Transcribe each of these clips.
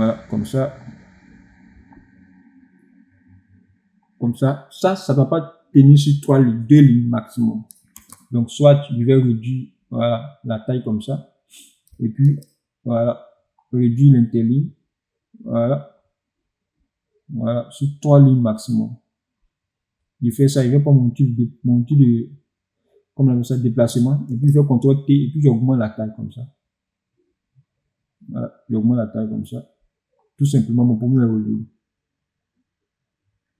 Voilà, comme ça. Comme ça. Ça ne va pas tenir sur 3 lignes, 2 lignes maximum. Donc, soit je vais réduire, voilà, la taille comme ça. Et puis, voilà, réduire l'interligne. Voilà. Voilà, sur 3 lignes maximum. Il fait ça, il va pas monter de comme on appelle ça, déplacement. Et puis, je fais CTRL T et puis j'augmente la taille comme ça. Voilà, j'augmente la taille comme ça. Tout simplement, mon premier résolu.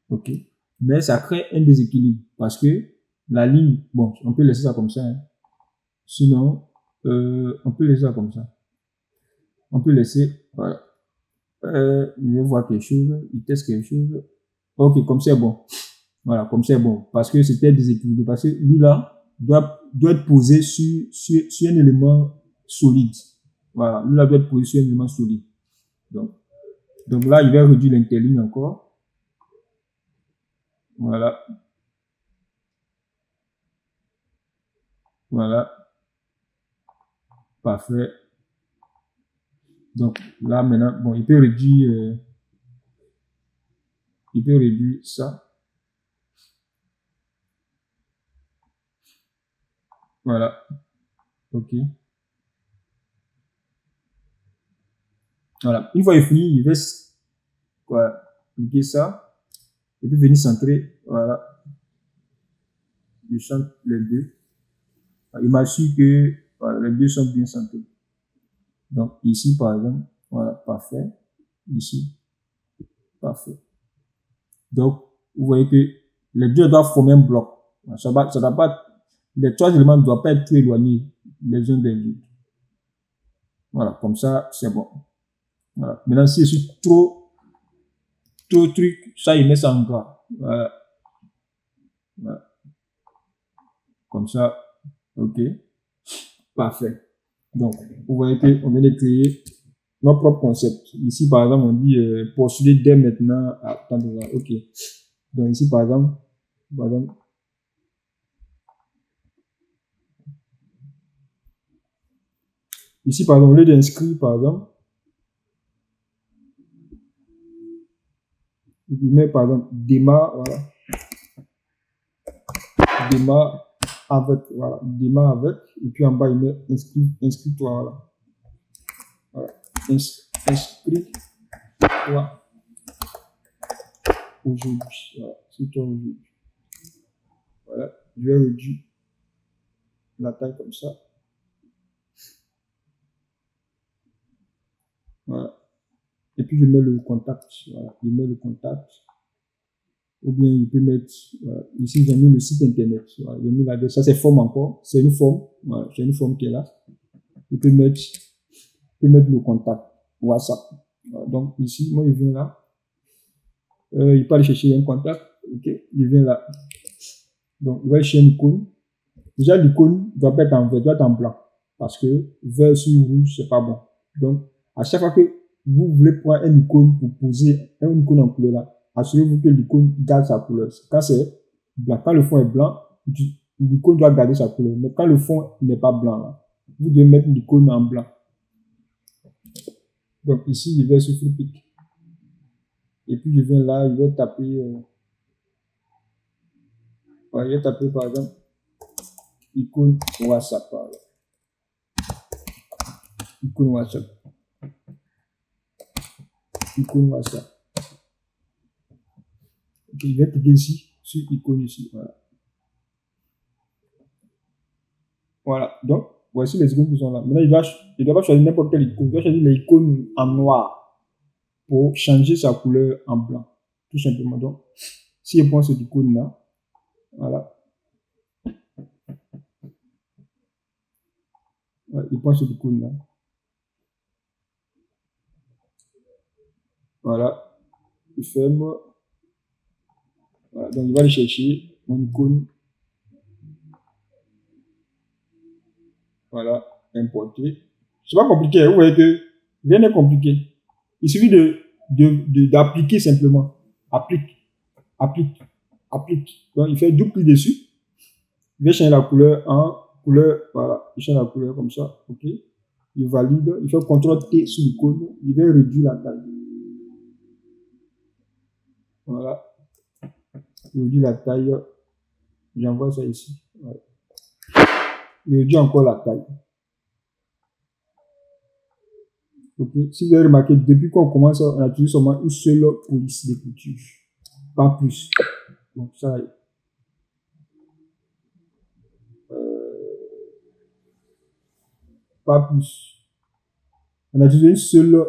Ok. Mais ça crée un déséquilibre parce que la ligne, bon, on peut laisser ça comme ça. Hein. Sinon, on peut laisser ça comme ça. On peut laisser, voilà. Je vais voir quelque chose, il teste quelque chose. Ok, comme c'est bon. Voilà, comme c'est bon. Parce que c'était déséquilibré. Parce que lui là doit être posé sur un élément solide. Voilà, lui là doit être posé sur un élément solide. Donc là, il va réduire l'interligne encore. Voilà. Voilà. Parfait. Donc là maintenant, bon, il peut réduire ça. Voilà. Ok. Voilà. Une fois il fini, il va cliquer ça et puis venir centrer. Voilà. Je centre les deux. Il m'assure que voilà, les deux sont bien centrés. Donc ici par exemple, voilà, parfait. Ici, parfait. Donc vous voyez que les deux doivent former un bloc. Ça doit pas, les 3 éléments ne doivent pas être trop éloignés les uns des autres. Voilà, comme ça, c'est bon. Voilà. Maintenant, si je suis trop truc, ça, il met ça en gras. Voilà. Voilà. Comme ça, ok. Parfait. Donc, vous voyez qu'on vient de créer notre propre concept. Ici, par exemple, on dit postuler dès maintenant à tant de temps. Ok. Donc, ici, par exemple, ici, par exemple, au lieu d'inscrire, par exemple, il met, par exemple, démarre, voilà. Démarre avec, voilà. Démarre avec, et puis en bas, il met inscris-toi, voilà. Voilà. Inscris-toi aujourd'hui. Voilà. C'est toi aujourd'hui. Voilà. Je vais réduire la taille comme ça. Voilà. Et puis, je mets le contact. Voilà. Je mets le contact. Ou bien, il peut mettre, voilà. Ici, j'ai mis le site internet. Voilà. J'ai mis l'adresse. Ça, c'est forme encore. C'est une forme. Voilà. C'est une forme qui est là. Il peut mettre le contact WhatsApp. Voilà. Donc, ici, moi, il vient là. Il peut aller chercher un contact. Ok. Il vient là. Donc, il va chercher une icône. Déjà, l'icône doit pas être en vert, doit être en blanc. Parce que vert sur rouge, c'est pas bon. Donc, à chaque fois que vous voulez prendre une icône pour poser une icône en couleur là, assurez-vous que l'icône garde sa couleur. Quand c'est blanc, quand le fond est blanc, l'icône doit garder sa couleur. Mais quand le fond n'est pas blanc là, vous devez mettre l'icône en blanc. Donc ici, je vais sur Flipic. Et puis je viens là, je vais taper, je vais taper par exemple icône WhatsApp. Icône WhatsApp. Icône WhatsApp. Ok, je vais cliquer ici, sur icône ici. Voilà. Voilà. Donc, voici les icônes qui sont là. Maintenant, il ne doit pas choisir n'importe quelle icône. Il doit choisir l'icône en noir pour changer sa couleur en blanc. Tout simplement. Donc, si je prends cette icône là, voilà. Voilà, il prend cette icône là. Voilà. Il ferme. Voilà. Donc, il va aller chercher mon icône. Voilà. Importer. C'est pas compliqué. Vous voyez que rien n'est compliqué. Il suffit d'appliquer simplement. Applique. Donc, il fait double clic dessus. Il va changer la couleur en couleur. Voilà. Il change la couleur comme ça. OK. Il valide. Il fait CTRL T sur l'icône. Il va réduire la taille. Voilà. Je vous dis la taille. J'envoie ça ici. Voilà. Je vous dis encore la taille. Ok. Si vous avez remarqué, depuis qu'on commence, on a utilisé seulement une seule police de couture. Pas plus. Donc ça, pas plus. On a utilisé une seule